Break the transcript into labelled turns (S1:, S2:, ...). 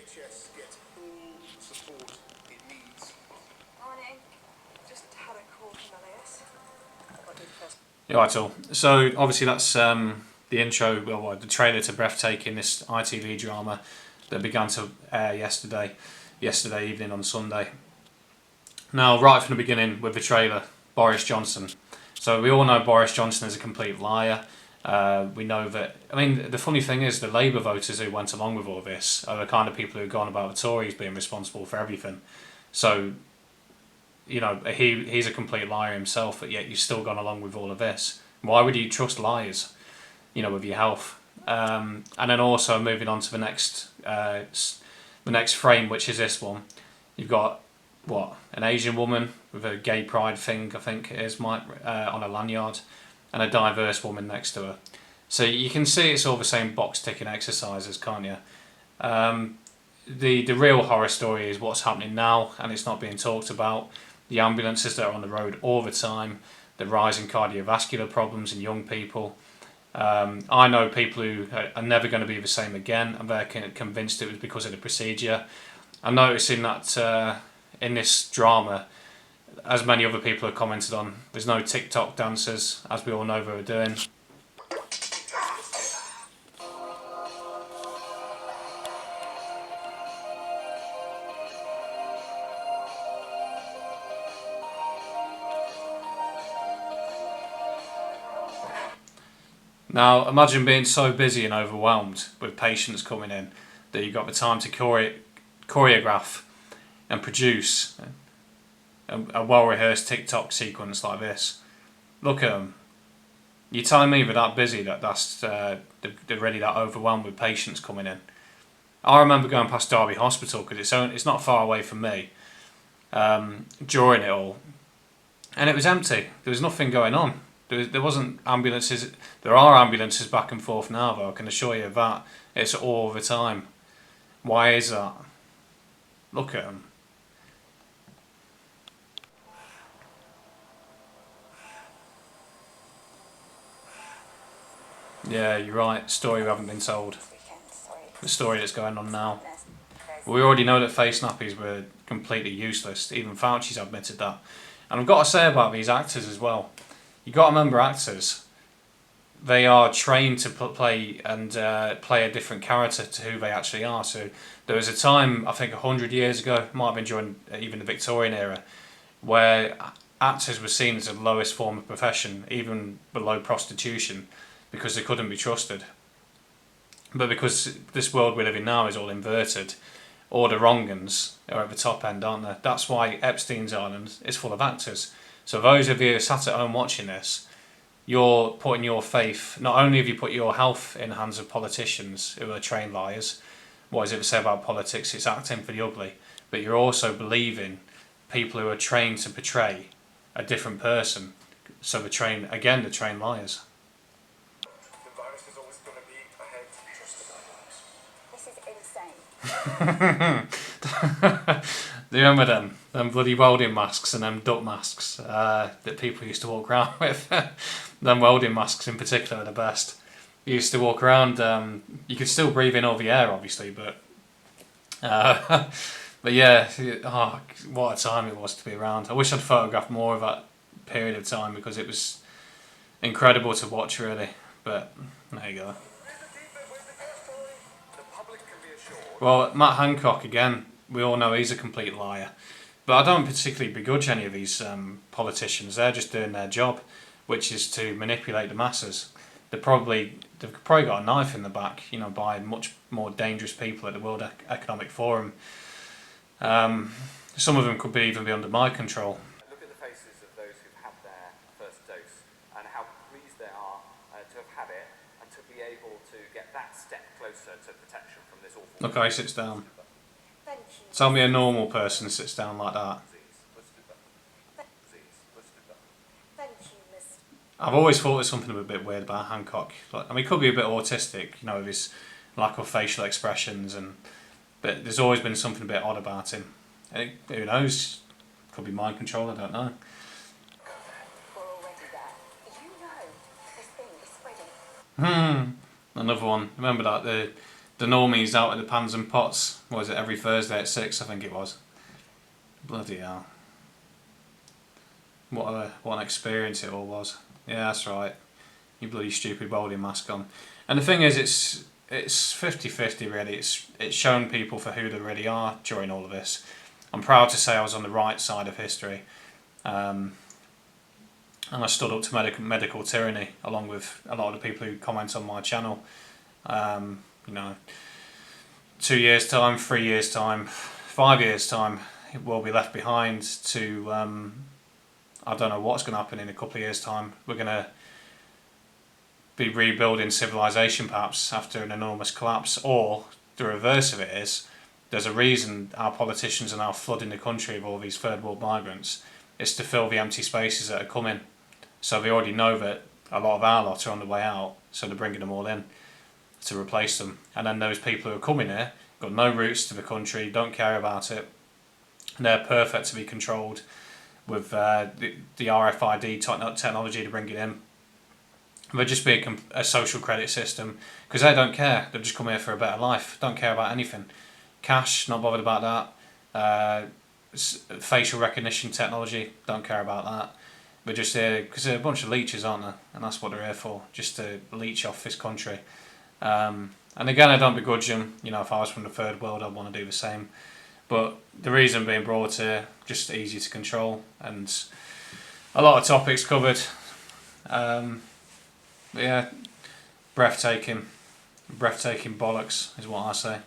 S1: NHS gets all support it needs.
S2: Morning. Just had a call from LAS.
S3: Yeah, right, all. So obviously that's the intro, well, the trailer to Breathtaking, this ITV drama that began to air yesterday evening on Sunday. Now, right from the beginning with the trailer, Boris Johnson. So we all know Boris Johnson is a complete liar. We know that. I mean, the funny thing is, the Labour voters who went along with all this are the kind of people who've gone about the Tories being responsible for everything. So, you know, he's a complete liar himself, but yet you've still gone along with all of this. Why would you trust liars, you know, with your health? And then also moving on to the next frame, which is this one. You've got, an Asian woman with a gay pride thing, I think it is, on a lanyard, and a diverse woman next to her. So you can see it's all the same box ticking exercises, can't you? The real horror story is what's happening now, and it's not being talked about. The ambulances that are on the road all the time, the rise in cardiovascular problems in young people. I know people who are never going to be the same again, and they're convinced it was because of the procedure. I'm noticing that in this drama, as many other people have commented on, there's no TikTok dancers, as we all know they were doing. Now, imagine being so busy and overwhelmed with patients coming in that you've got the time to choreograph and produce a well-rehearsed TikTok sequence like this. Look at them. You're telling me they're that busy they're really that overwhelmed with patients coming in. I remember going past Derby Hospital because it's not far away from me during it all, and it was empty. There was nothing going on. There wasn't ambulances. There are ambulances back and forth now, though. I can assure you of that. It's all the time. Why is that? Look at them. Yeah, you're right. Story we haven't been told. The story that's going on now. We already know that face nappies were completely useless. Even Fauci's admitted that. And I've got to say about these actors as well. You've got to remember actors. They are trained to play a different character to who they actually are. So there was a time, I think 100 years ago, might have been during even the Victorian era, where actors were seen as the lowest form of profession, even below prostitution, because they couldn't be trusted. But because this world we live in now is all inverted, all the wrong uns are at the top end, aren't they? That's why Epstein's Island is full of actors. So those of you who sat at home watching this, you're putting your faith, not only have you put your health in the hands of politicians who are trained liars, what is it to say about politics? It's acting for the ugly. But you're also believing people who are trained to portray a different person. So they're trained liars.
S1: The virus is always going to be ahead.
S2: This is insane.
S3: Do you remember them bloody welding masks and them duck masks that people used to walk around with? Them welding masks in particular are the best. You used to walk around, you could still breathe in all the air obviously, but yeah, oh, what a time it was to be around. I wish I'd photographed more of that period of time because it was incredible to watch really, but there you go. Well, Matt Hancock again, we all know he's a complete liar. But I don't particularly begrudge any of these politicians. They're just doing their job, which is to manipulate the masses. They've probably got a knife in the back, you know, by much more dangerous people at the World Economic Forum. Some of them could even be under my control.
S4: Look at the faces of those who've had their first dose and how pleased they are to have had it and to be able to get that step closer to protection from this awful...
S3: Look how he sits down. Tell me a normal person sits down like that. I've always thought there's something a bit weird about Hancock. I mean, he could be a bit autistic, you know, with his lack of facial expressions, but there's always been something a bit odd about him. Who knows? Could be mind control, I don't know. Another one. Remember that, the normies out at the pans and pots. What was it, every Thursday at 6, I think it was. Bloody hell. What an experience it all was. Yeah, that's right. You bloody stupid bowling mask on. And the thing is, it's 50-50 really. It's shown people for who they really are during all of this. I'm proud to say I was on the right side of history. And I stood up to medical tyranny, along with a lot of the people who comment on my channel. 2 years time, 3 years time, 5 years time, it will be left behind to, I don't know what's going to happen in a couple of years time. We're going to be rebuilding civilization perhaps after an enormous collapse, or the reverse of it is, there's a reason our politicians are now flooding the country with all these third world migrants. It's to fill the empty spaces that are coming. So they already know that a lot of our lot are on the way out, so they're bringing them all in to replace them. And then those people who are coming here, got no roots to the country, don't care about it, they're perfect to be controlled with the RFID technology to bring it in. There'll just be a social credit system, because they don't care, they'll just come here for a better life, don't care about anything. Cash, not bothered about that. Facial recognition technology, don't care about that. They're just here because they're a bunch of leeches, aren't they? And that's what they're here for, just to leech off this country. And again, I don't begrudge them. You know, if I was from the third world, I'd want to do the same. But the reason being brought here, just easy to control, and a lot of topics covered. But yeah, breathtaking bollocks is what I say.